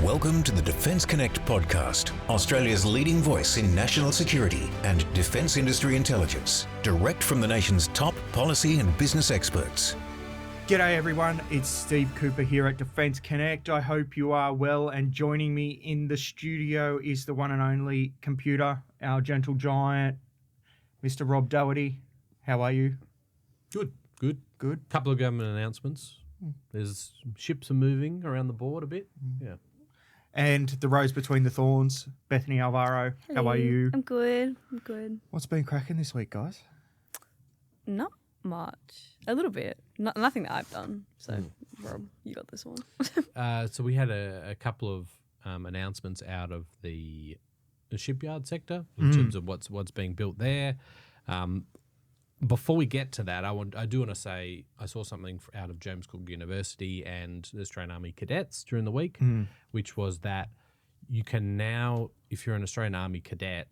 Welcome to the Defence Connect podcast, Australia's leading voice in national security and defence industry intelligence, direct from the nation's top policy and business experts. G'day everyone, it's Steve Kuper here at Defence Connect. I hope you are well, and joining me in the studio is the one and only computer, our gentle giant, Mr. Rob Dougherty. How are you? Good. Couple of government announcements. There's ships are moving around the board a bit. Yeah. And the rose between the thorns, Bethany Alvaro. Hello. How are you? I'm good. What's been cracking this week, guys? Not much. A little bit. Nothing that I've done. So, Rob, you got this one. So we had a couple of announcements out of the shipyard sector in terms of what's being built there. Before we get to that, I do want to say I saw something out of James Cook University and the Australian Army Cadets during the week, which was that you can now, if you're an Australian Army Cadet,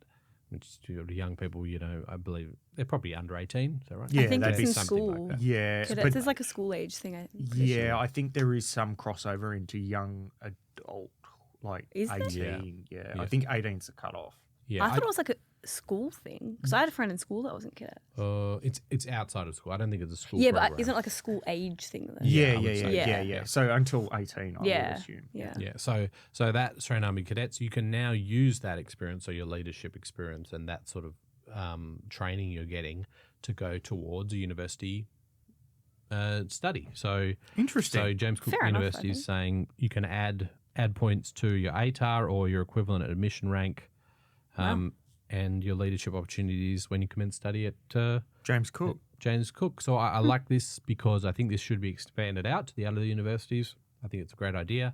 which is young people, I believe they're probably under 18, is that right? Yeah, I think that'd it's be in something school. like that. Yeah. Cadets is like a school age thing. I think there is some crossover into young adult, like Is there? 18. Yeah. Yeah. I think 18's the cutoff. Yeah, I thought it was like a school thing because I had a friend in school that wasn't cadet. it's outside of school. I don't think it's a school Yeah, program. but isn't it like a school age thing? Though? Yeah, I would say. Yeah. So until 18, I would Yeah. assume. Yeah. Yeah, so that Australian Army Cadets, you can now use that experience, or your leadership experience, and that sort of training you're getting to go towards a university study. So Interesting. So James Cook Fair enough, University I is think. saying you can add points to your ATAR or your equivalent admission rank, and your leadership opportunities when you commence study at James Cook. James Cook. So I like this because I think this should be expanded out to the other universities. I think it's a great idea.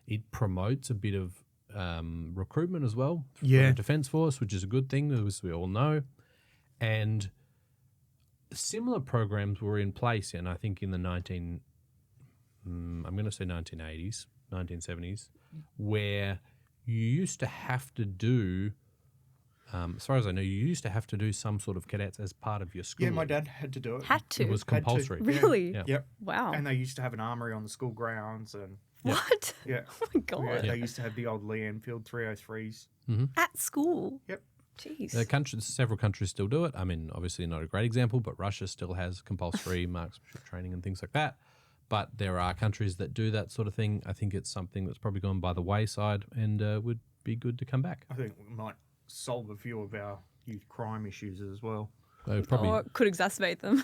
It promotes a bit of recruitment as well for Yeah. the Defence Force, which is a good thing, as we all know. And similar programs were in place, and I think in the 1980s, 1970s, where you used to have to do, as far as I know, you used to have to do some sort of cadets as part of your school. Yeah, my dad had to do it. Had to. It was Had to. compulsory. Really? Yeah. Yep. Wow. And they used to have an armory on the school grounds, and What? yeah, Oh my god. yeah, they used to have the old Lee Enfield 303s. At school. Yep. Jeez. Several countries still do it. I mean, obviously not a great example, but Russia still has compulsory marksmanship training and things like that. But there are countries that do that sort of thing. I think it's something that's probably gone by the wayside and would be good to come back. I think we might solve a few of our youth crime issues as well. So probably, Or it could exacerbate them,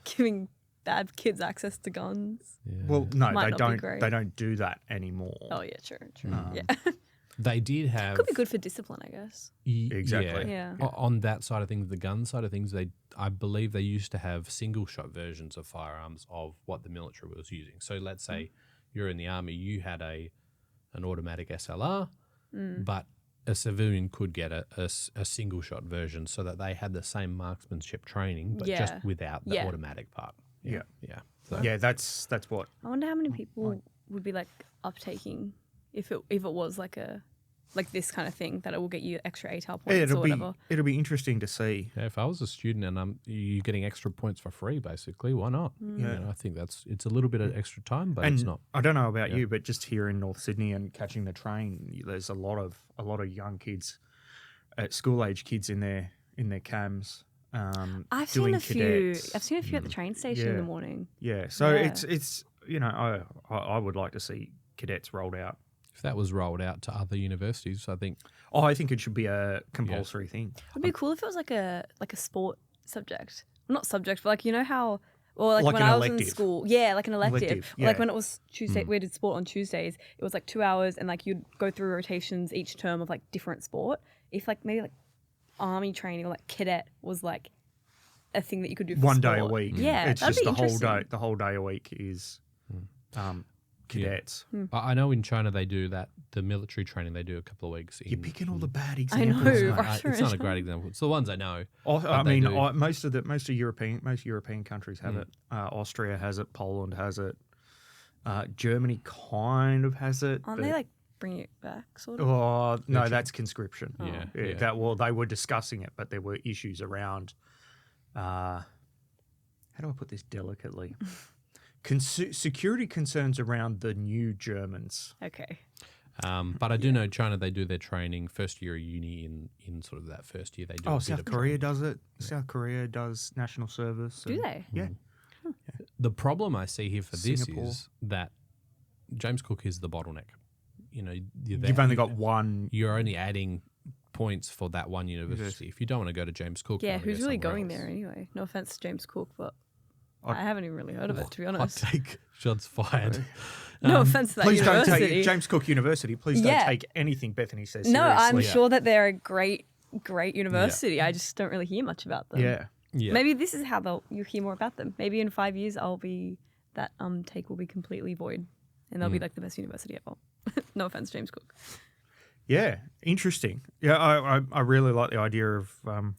giving bad kids access to guns. yeah. Well, no, Might they not be don't. great. They don't do that anymore. Oh yeah, true. Um, Yeah. They did have. Could be good for discipline, I guess. Exactly. Yeah. On that side of things, the gun side of things, I believe they used to have single shot versions of firearms of what the military was using. So let's say you're in the army, you had an automatic SLR, but a civilian could get a single shot version, so that they had the same marksmanship training, but just Yeah. without the Yeah. automatic part. Yeah. Yeah. So, Yeah, that's what. I wonder how many people would be like uptaking if it was like this kind of thing that it will get you extra ATAR points or whatever. It'll be interesting to see. yeah, if I was a student and you're getting extra points for free, basically, why not? Yeah. I think it's a little bit of extra time, but And it's not. I don't know about you, but just here in North Sydney and catching the train, there's a lot of young kids, school age kids in their cams. I've seen doing a few. cadets. I've seen a few at the train station in the morning. Yeah, so Yeah. it's I would like to see cadets rolled out. If that was rolled out to other universities, I think I think it should be a compulsory thing. It'd be cool if it was like a sport subject. Well, not subject, but how. Or like Like when an I was in elective. school, like an elective. Elective, Or like yeah. when it was Tuesday, we did sport on Tuesdays. It was like 2 hours, and like you'd go through rotations each term of like different sport. If like maybe like army training or like cadet was like a thing that you could do for One sport. day a week. Yeah, it's that'd just be the whole day. interesting. The whole day a week is cadets. I know in China they do that. The military training they do a couple of weeks. You're picking all the bad I examples. know, mate. Russia It's not a and great China. example. It's the ones I know. I they mean, do. most European countries have it. Austria has it. Poland has it. Germany kind of has it. Aren't but- they like bringing it back sort of? Oh no, that's conscription. Yeah, Yeah, yeah. they were discussing it, but there were issues around. How do I put this delicately? security concerns around the new Germans. Okay. But I do know China, they do their training first year of uni in sort of that first year. They do a bit South of Korea does it. South Korea does national service. Do they? Yeah. The problem I see here for Singapore. this is that James Cook is the bottleneck. You know, You've only got one. You're only adding points for that one university. If you don't want to go to James Cook, you Yeah, want to who's go really somewhere going else. there anyway? No offense to James Cook, but I'd- I haven't even really heard of it, to be Hot honest. take. Shots fired. No offense to that Please don't university. take James Cook University. Please don't Yeah. take anything Bethany says No, I'm seriously. sure that they're a great university. I just don't really hear much about them. Yeah. Yeah. Maybe this is how you hear more about them. Maybe in 5 years, that take will be completely void, and they'll be like the best university ever. No offense, James Cook. Yeah. Interesting. Yeah, I really like the idea of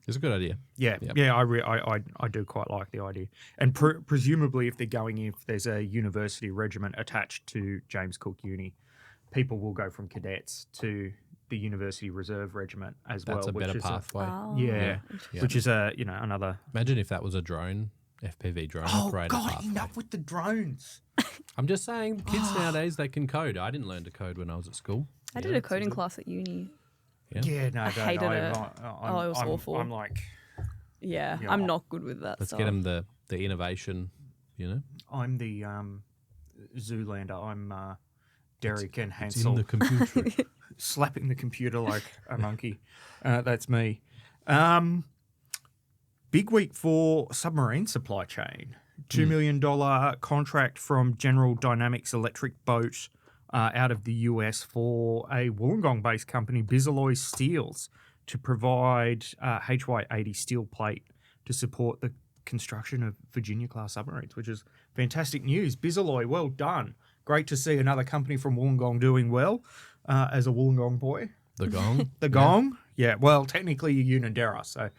It's a good idea. yeah, Yep. yeah. I do quite like the idea, and presumably, if they're going in, if there's a university regiment attached to James Cook Uni, people will go from cadets to the University Reserve Regiment as That's well. a better pathway. Oh, Yeah, Yeah. which is another. Imagine if that was a drone, FPV drone Oh operator God! pathway. Enough with the drones. I'm just saying, kids nowadays, they can code. I didn't learn to code when I was at school. I did a coding class at uni. Yeah, no, I hated it. I'm, Oh, it was awful. I'm like, Yeah, Yeah. I'm not good with that Let's stuff. get them the innovation, you know? I'm the Zoolander. I'm Derek and It's in Hansel the computer. slapping the computer like a monkey. That's me. Big week for submarine supply chain. $2 million contract from General Dynamics Electric Boat out of the US for a Wollongong-based company, Bisalloy Steels, to provide HY-80 steel plate to support the construction of Virginia-class submarines, which is fantastic news. Bisalloy, well done. Great to see another company from Wollongong doing well as a Wollongong boy. The gong. The Gong? Yeah, well, technically you're Unanderra, so,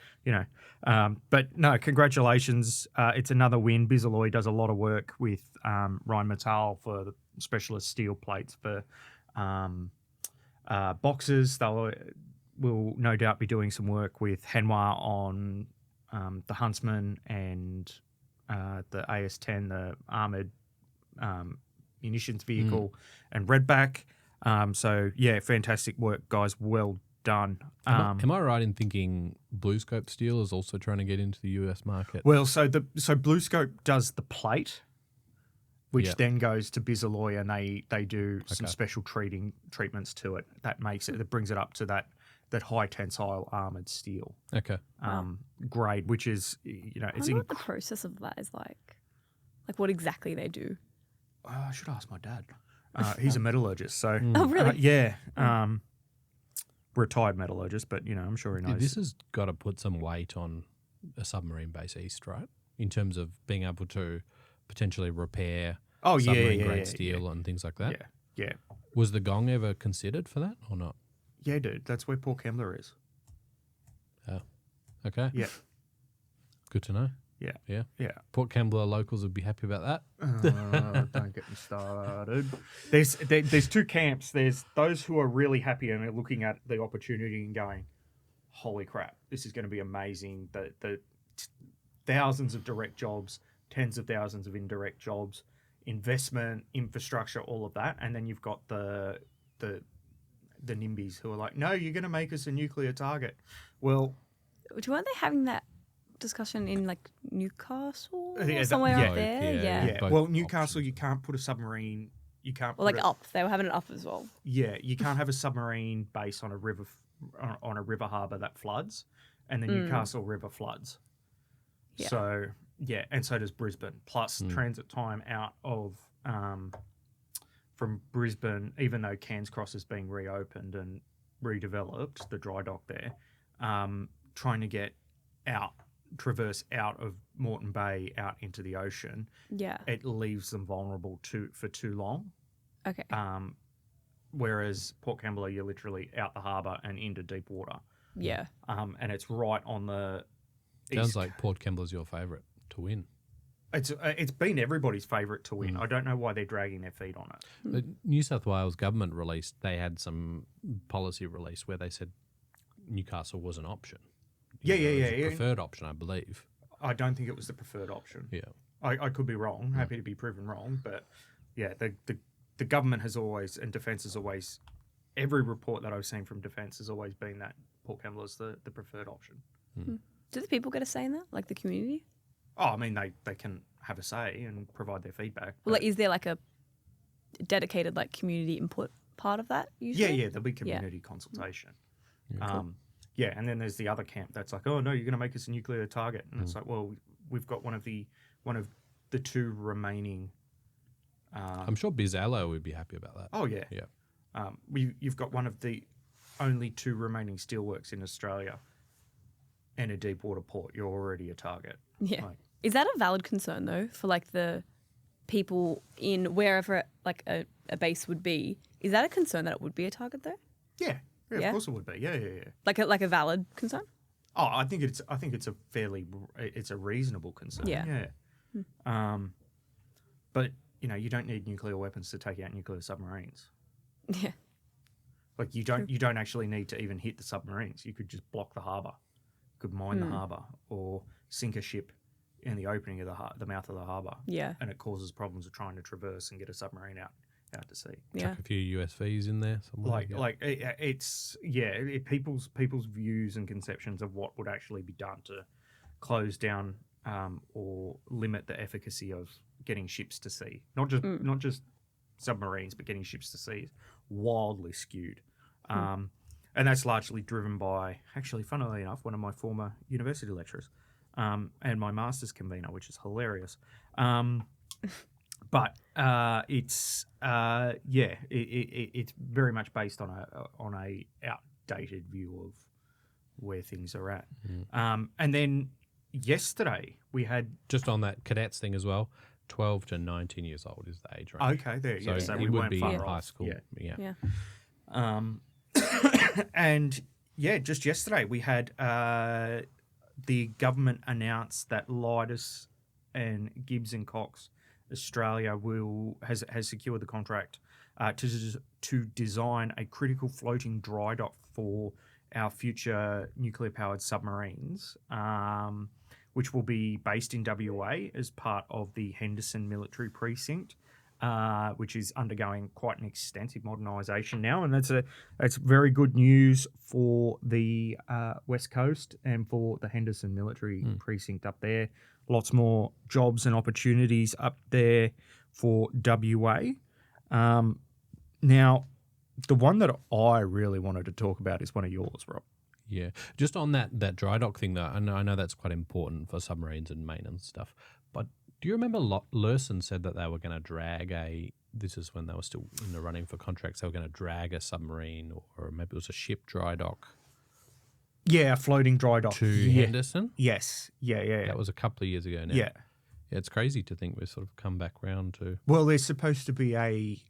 but no, congratulations. It's another win. Bisalloy does a lot of work with Rheinmetall for the specialist steel plates for boxes. They'll will no doubt be doing some work with Hanwha on the Huntsman and the AS-10, the armoured munitions vehicle, and Redback. So, yeah, fantastic work, guys. Well done. Am I right in thinking BlueScope Steel is also trying to get into the US market? Well, so BlueScope does the plate, which Yeah. then goes to Bisalloy, and they do some Okay. special treatments to it. That brings it up to that high tensile armored steel Okay. grade, which is I it's wonder what the process of that is like. Like what exactly they do. I should ask my dad. He's a metallurgist, so Oh, really? yeah, retired metallurgist, but I'm sure he knows. This has got to put some weight on a submarine base east, right? In terms of being able to potentially repair submarine grade steel and things like that. yeah, Was the gong ever considered for that or not? yeah, dude. That's where Port Kembla is. Oh, okay. Yeah, Good to know. yeah, Yeah. yeah. Port Kembla locals would be happy about that. Don't get me started. There's two camps. There's those who are really happy and are looking at the opportunity and going, "Holy crap, this is going to be amazing!" The thousands of direct jobs, tens of thousands of indirect jobs, investment, infrastructure, all of that. And then you've got the NIMBYs who are like, "No, you're going to make us a nuclear target." Well, Weren't they having that discussion in like Newcastle or Yeah, somewhere yeah. up there? Yeah. yeah. Both Well, Newcastle, you can't put a submarine. You can't. Or like put up. They were having it up as well. Yeah, you can't have a submarine base on a river harbour that floods, and the Newcastle River floods. Yeah. So yeah, and so does Brisbane. Plus transit time out of from Brisbane, even though Cairns Cross is being reopened and redeveloped, the dry dock there, trying to get traverse out of Moreton Bay out into the ocean, Yeah. it leaves them vulnerable for too long. Okay. Whereas Port Kembla, you're literally out the harbour and into deep water, Yeah. and it's right on the Sounds east. like Port Kembla's your favourite to win. It's been everybody's favourite to win. I don't know why they're dragging their feet on it. The New South Wales government released, they had some policy release where they said Newcastle was an option. Yeah, It was yeah, a yeah. preferred option, I believe. I don't think it was the preferred option. Yeah. I could be wrong. Happy to be proven wrong, but yeah, the government has always, and Defence has always, every report that I've seen from Defence has always been that Port Kembla is the preferred option. Do the people get a say in that, like the community? Oh, I mean, they can have a say and provide their feedback. Well, like, is there like a dedicated like community input part of that usually? Yeah, there'll be community consultation. Yeah, cool. Yeah, and then there's the other camp that's like, oh no, you're going to make us a nuclear target, and it's like, well, we've got one of the two remaining. I'm sure Bisalloy would be happy about that. Oh yeah, Yeah. You've got one of the only two remaining steelworks in Australia, and a deep water port. You're already a target. Yeah. Like, Is that a valid concern though for like the people in wherever like a base would be? Is that a concern that it would be a target though? yeah, Yeah? of course it would be. Yeah. Like a valid concern? Oh, I think it's a reasonable concern. Yeah. But you don't need nuclear weapons to take out nuclear submarines. Yeah. Like you don't actually need to even hit the submarines. You could just block the harbour. You could mine the harbour or sink a ship in the opening of the mouth of the harbour. Yeah. And it causes problems of trying to traverse and get a submarine out to sea. Yeah. Chuck a few USVs in there somewhere. People's views and conceptions of what would actually be done to close down or limit the efficacy of getting ships to sea, not just submarines, but getting ships to sea is wildly skewed. And that's largely driven by, actually, funnily enough, one of my former university lecturers and my master's convener, which is hilarious. But it's very much based on a outdated view of where things are at. And then yesterday we had Just on that cadets thing as well, 12 to 19 years old is the age range. okay there, So, so it we would weren't be far in off. high school. Yeah. Yeah. And yeah, just yesterday we had the government announced that Leidos and Gibbs and Cox Australia has secured the contract to design a critical floating dry dock for our future nuclear powered submarines, which will be based in WA as part of the Henderson Military Precinct. Which is undergoing quite an extensive modernisation now, and that's very good news for the West Coast and for the Henderson Military Precinct up there. Lots more jobs and opportunities up there for WA. Now, the one that I really wanted to talk about is one of yours, Rob. Yeah. Just on that dry dock thing, though, I know that's quite important for submarines and maintenance stuff, but do you remember Lursen said that they were going to drag this is when they were still in the running for contracts, they were going to drag a submarine or maybe it was a ship dry dock Yeah, a floating dry dock. to Henderson? Yes. Yeah. That was a couple of years ago now. Yeah. Yeah, it's crazy to think we've sort of come back round to... Well, there's supposed to be a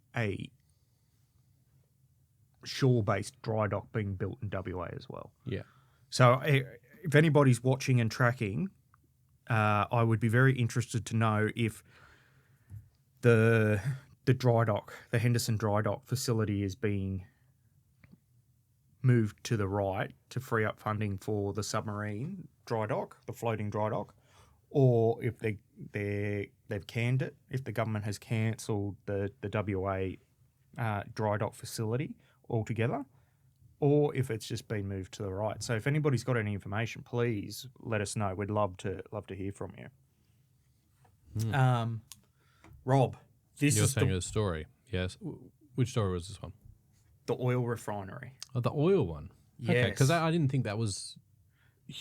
shore-based dry dock being built in WA as well. Yeah. So if anybody's watching and tracking, I would be very interested to know if the dry dock, the Henderson dry dock facility is being moved to the right to free up funding for the submarine dry dock, the floating dry dock, or if they've canned it, if the government has cancelled the WA dry dock facility altogether, or if it's just been moved to the right. So if anybody's got any information, please let us know. We'd love to hear from you. Rob, You're is saying a story. Yes. Which story was this one? the oil refinery. Oh, the oil one. Okay, because Yes. I didn't think that was...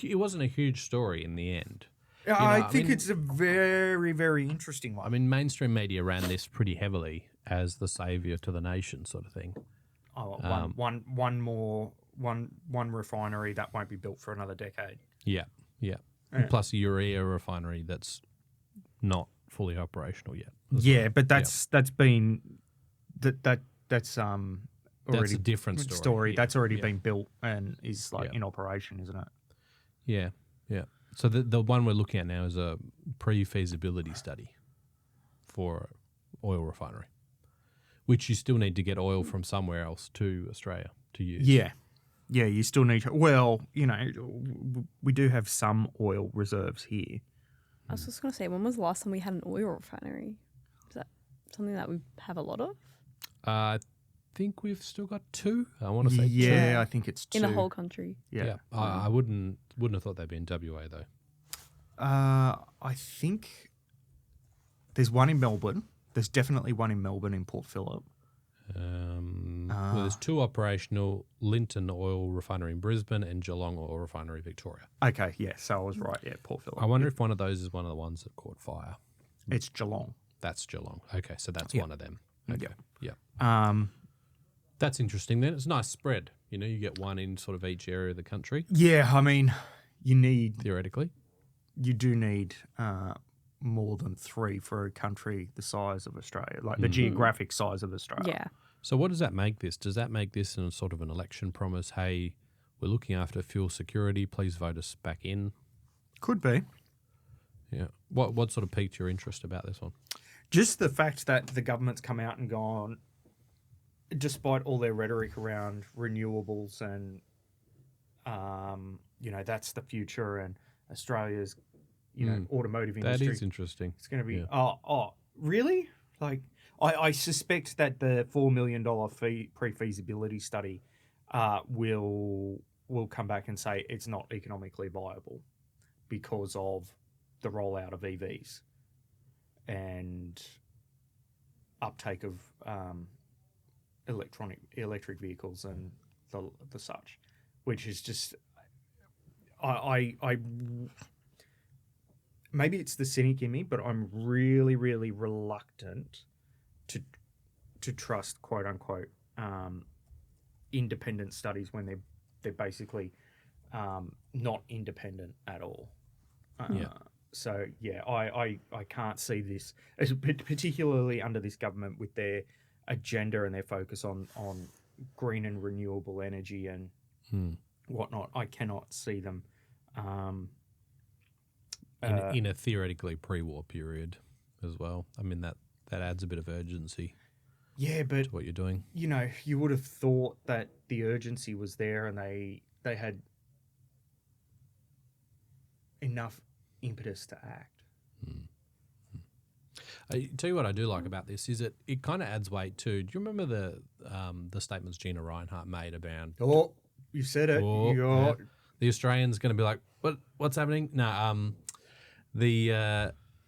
It wasn't a huge story in the end. I I think mean- it's a very, very interesting one. I mean, mainstream media ran this pretty heavily as the saviour to the nation sort of thing. One refinery that won't be built for another decade. Yeah. And plus a urea refinery that's not fully operational yet. Yeah, but that's been that's already That's a different story. Yeah. That's already Yeah. been built and is Yeah. in operation, isn't it? Yeah. So the one we're looking at now is a pre-feasibility study for oil refinery, which you still need to get oil from somewhere else to Australia to use. Yeah. You still need to. Well, we do have some oil reserves here. I was just going to say, when was the last time we had an oil refinery? Is that something that we have a lot of? I think we've still got 2. I want to say 2. Yeah, I think it's 2. In the whole country. Yeah. I wouldn't have thought they'd be in WA though. I think there's one in Melbourne. There's definitely one in Melbourne in Port Phillip. Well, there's 2 operational: Linton Oil Refinery in Brisbane and Geelong Oil Refinery, Victoria. Okay, yeah, so I was right. Yeah, Port Phillip. I wonder if one of those is one of the ones that caught fire. It's Geelong. That's Geelong. Okay, so that's one of them. Okay, yeah. That's interesting. Then it's a nice spread. You know, you get one in sort of each area of the country. Yeah, I mean, Theoretically, you do need more than 3 for a country the size of Australia, like the geographic size of Australia. Yeah. so what does that make this? Does that make this in sort of an election promise? Hey, we're looking after fuel security. Please vote us back in. Could be. Yeah. What sort of piqued your interest about this one? Just the fact that the government's come out and gone, despite all their rhetoric around renewables and, that's the future and Australia's, automotive industry. That is interesting. It's going to be, really? Like, I suspect that the $4 million pre-feasibility study will come back and say it's not economically viable because of the rollout of EVs and uptake of electric vehicles and the such, which is just I maybe it's the cynic in me, but I'm really, really reluctant to trust quote unquote independent studies when they're basically not independent at all. So yeah, I can't see this, particularly under this government with their agenda and their focus on green and renewable energy and whatnot. I cannot see them in a theoretically pre-war period as well. I mean that adds a bit of urgency. Yeah, but to what you're doing. You would have thought that the urgency was there and they had enough impetus to act. I tell you what I do like about this is it kind of adds weight too. Do you remember the statements Gina Reinhart made about? Oh, you said it. The Australians going to be like, what's happening? No,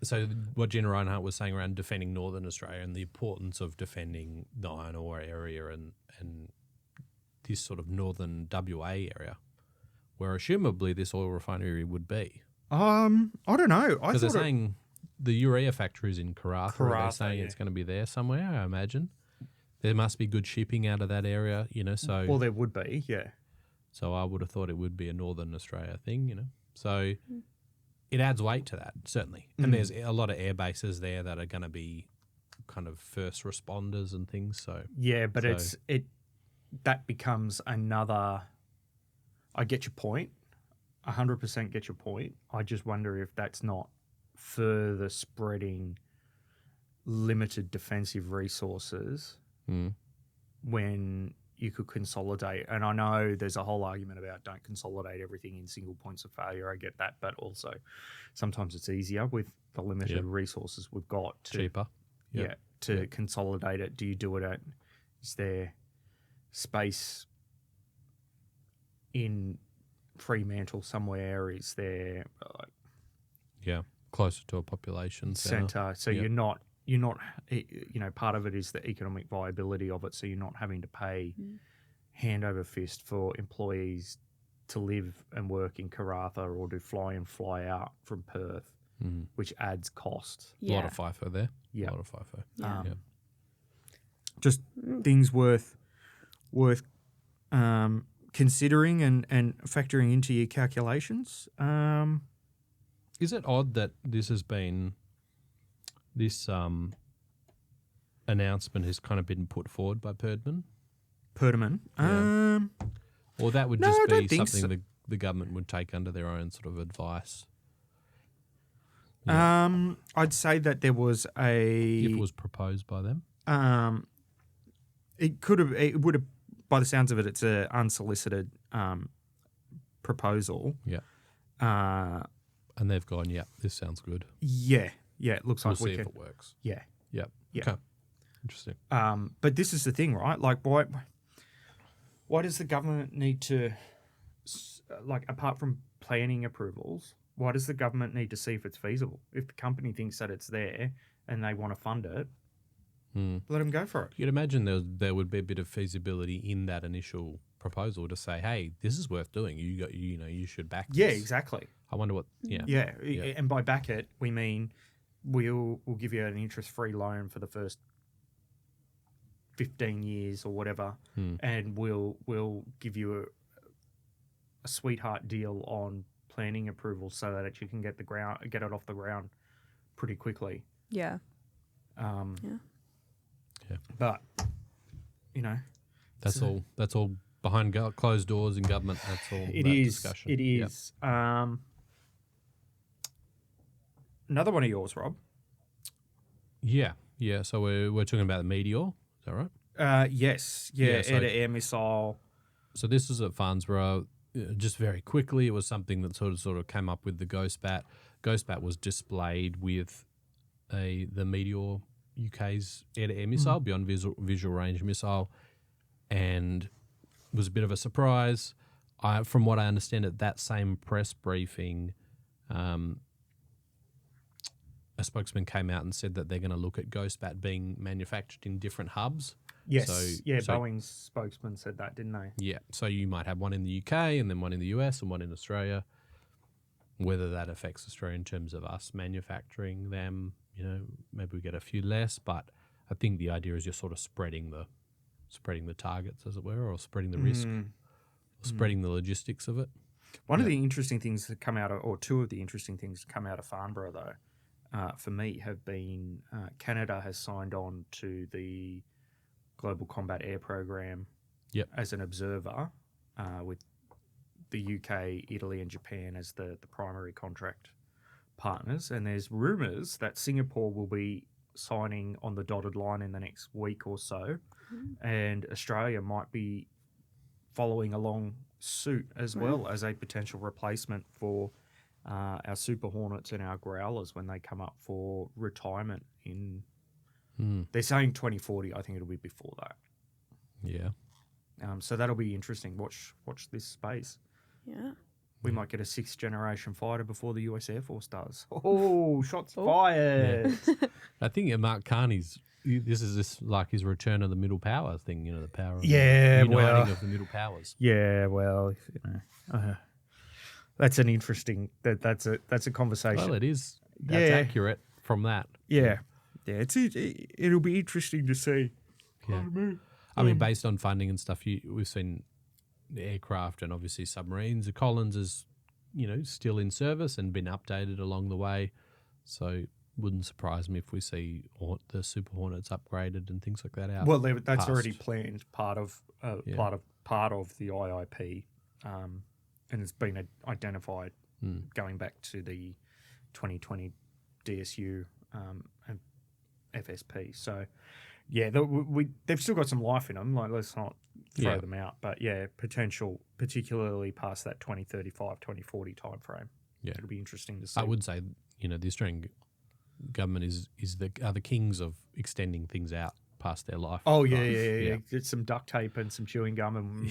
so what Gina Reinhart was saying around defending Northern Australia and the importance of defending the iron ore area and this sort of northern WA area, where assumably this oil refinery would be. I don't know. Because they're saying the urea factories in Karratha. They're saying it's going to be there somewhere, I imagine. There must be good shipping out of that area, so... Well, there would be, yeah. So I would have thought it would be a Northern Australia thing, So it adds weight to that, certainly. And there's a lot of air bases there that are going to be kind of first responders and things, so... Yeah, but that becomes another... I get your point. 100% get your point. I just wonder if that's not further spreading limited defensive resources when you could consolidate. And I know there's a whole argument about don't consolidate everything in single points of failure. I get that. But also sometimes it's easier with the limited resources we've got to cheaper. Consolidate it. Do you do it is there space in Fremantle somewhere? Is there closer to a population centre? So you're not part of it is the economic viability of it. So you're not having to pay hand over fist for employees to live and work in Karratha or to fly in, fly out from Perth, which adds cost. A lot of FIFO there. Yeah, a lot of FIFO. Just things worth considering and factoring into your calculations. Is it odd that this announcement has kind of been put forward by Perdman? Yeah. Or that would just be something the government would take under their own sort of advice? Yeah. I'd say that there was if it was proposed by them? It would have, by the sounds of it, it's an unsolicited proposal. Yeah. And they've gone, yeah, this sounds good. Yeah, it looks We'll like see we if can. it works. Yeah. Yep. Yeah. Okay. Interesting. But this is the thing, right? Like, why does the government need to, like, apart from planning approvals, why does the government need to see if it's feasible? If the company thinks that it's there and they want to fund it, let them go for it. You'd imagine there would be a bit of feasibility in that initial proposal to say, hey, this is worth doing. You should back this. Yeah, exactly. I wonder what. Yeah. Yeah, and by back it, we mean we'll give you an interest-free loan for the first 15 years or whatever, and we'll give you a sweetheart deal on planning approval so that you can get it off the ground pretty quickly. Yeah. But That's all behind closed doors in government. That's all. Discussion. It is. Yep. Another one of yours, Rob. Yeah. So we're talking about the Meteor. Is that right? Yes. Yeah. So- Air-to-air missile. So this is at Farnborough. Just very quickly, it was something that sort of came up with the Ghost Bat. Ghost Bat was displayed with the Meteor UK's air-to-air missile, beyond visual range missile, and was a bit of a surprise. From what I understand, at that same press briefing, a spokesman came out and said that they're going to look at Ghost Bat being manufactured in different hubs. Yes. So Boeing's spokesman said that, didn't they? Yeah. So you might have one in the UK and then one in the US and one in Australia. Whether that affects Australia in terms of us manufacturing them, maybe we get a few less, but I think the idea is you're sort of spreading the targets, as it were, or spreading the risk, or spreading the logistics of it. One of the interesting things that come out of, or two of the interesting things that come out of Farnborough, though, for me, have been Canada has signed on to the Global Combat Air Program as an observer, with the UK, Italy, and Japan as the primary contract partners. And there's rumours that Singapore will be signing on the dotted line in the next week or so, and Australia might be following along suit as well as a potential replacement for our Super Hornets and our Growlers when they come up for retirement in. They're saying 2040. I think it'll be before that. Yeah. So that'll be interesting. Watch this space. Yeah. We might get a 6th generation fighter before the US Air Force does. Oh, shots fired. I think Mark Carney's. This is like his return of the middle power thing. The power of uniting of the middle powers. Yeah, well, that's an interesting. That's a conversation. Well, it is. That's accurate from that. Yeah. It'll be interesting to see. Yeah. I mean, based on funding and stuff, we've seen aircraft and obviously submarines. The Collins is, still in service and been updated along the way. So wouldn't surprise me if we see the Super Hornets upgraded and things like that out. Well, that's already planned, part of the IIP, and it's been identified going back to the 2020 DSU and FSP. So, yeah, they've still got some life in them. Like, let's not throw them out. But, yeah, potential, particularly past that 2035, 2040 timeframe. Yeah. It'll be interesting to see. I would say, the Australian government are the kings of extending things out past their life. Oh, yeah. Get some duct tape and some chewing gum and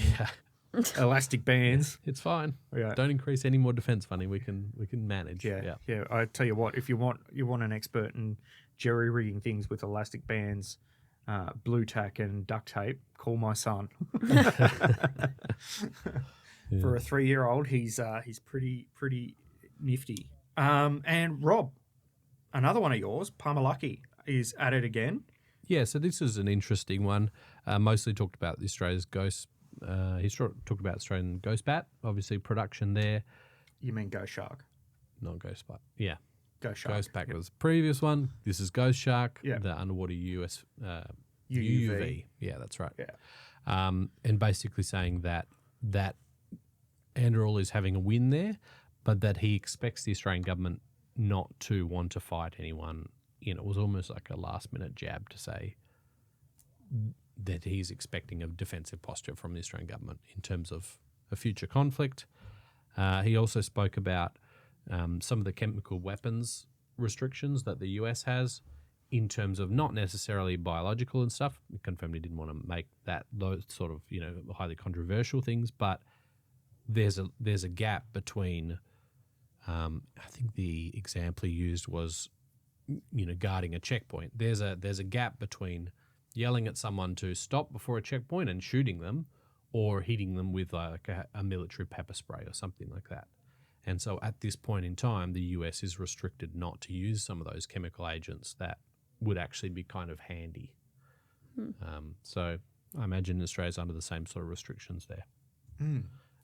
elastic bands. It's fine. Yeah. Don't increase any more defence funding. We can manage. Yeah. I tell you what, if you want an expert in jerry rigging things with elastic bands, blue tack and duct tape, call my son. For a 3-year-old, he's pretty nifty. And Rob, another one of yours, Palmalaki, is at it again. Yeah, so this is an interesting one. Mostly talked about Australia's Ghost. He's talked about Australian Ghost Bat, obviously production there. You mean Ghost Shark? Not Ghost Bat. Yeah. Ghost Shark. Ghost Bat was the previous one. This is Ghost Shark, the underwater US UUV. Yeah, that's right. Yeah. And basically saying that Anduril is having a win there, but that he expects the Australian government not to want to fight anyone. It was almost like a last-minute jab to say that he's expecting a defensive posture from the Australian government in terms of a future conflict. He also spoke about some of the chemical weapons restrictions that the US has in terms of not necessarily biological and stuff. He confirmed he didn't want to make those sort of, highly controversial things, but there's a gap between, I think the example he used was, guarding a checkpoint. There's a gap between yelling at someone to stop before a checkpoint and shooting them, or hitting them with like a military pepper spray or something like that. And so at this point in time, the US is restricted not to use some of those chemical agents that would actually be kind of handy. So I imagine Australia's under the same sort of restrictions there.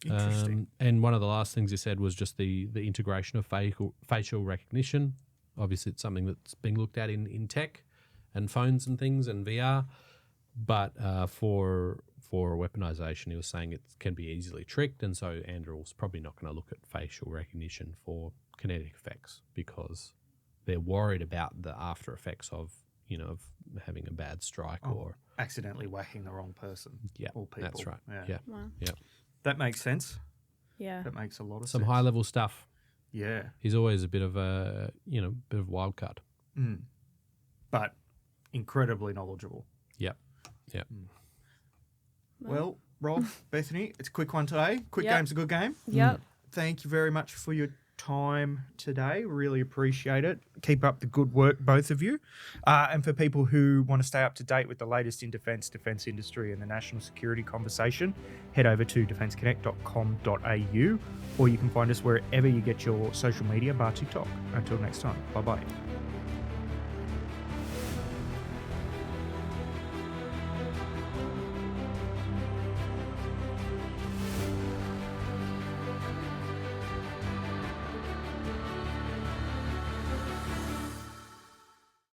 Interesting. And one of the last things he said was just the integration of facial recognition. Obviously, it's something that's being looked at in tech and phones and things and VR. But for weaponization, he was saying it can be easily tricked, and so Anduril's probably not going to look at facial recognition for kinetic effects because they're worried about the after effects of having a bad strike or accidentally whacking the wrong person. Yeah, or people. that's right. Yeah. Wow. Yeah. That makes sense. Yeah. That makes a lot of Some sense. high level stuff. Yeah. He's always a bit of a wild card. But incredibly knowledgeable. Yep. Yep. Well, Rob, Bethany, it's a quick one today. Quick Yep. game's a good game. Yep. Thank you very much for your time today. Really appreciate it. Keep up the good work, both of you. And for people who want to stay up to date with the latest in defence industry and the national security conversation, head over to defenceconnect.com.au, or you can find us wherever you get your social media, bar TikTok. Until next time, bye-bye.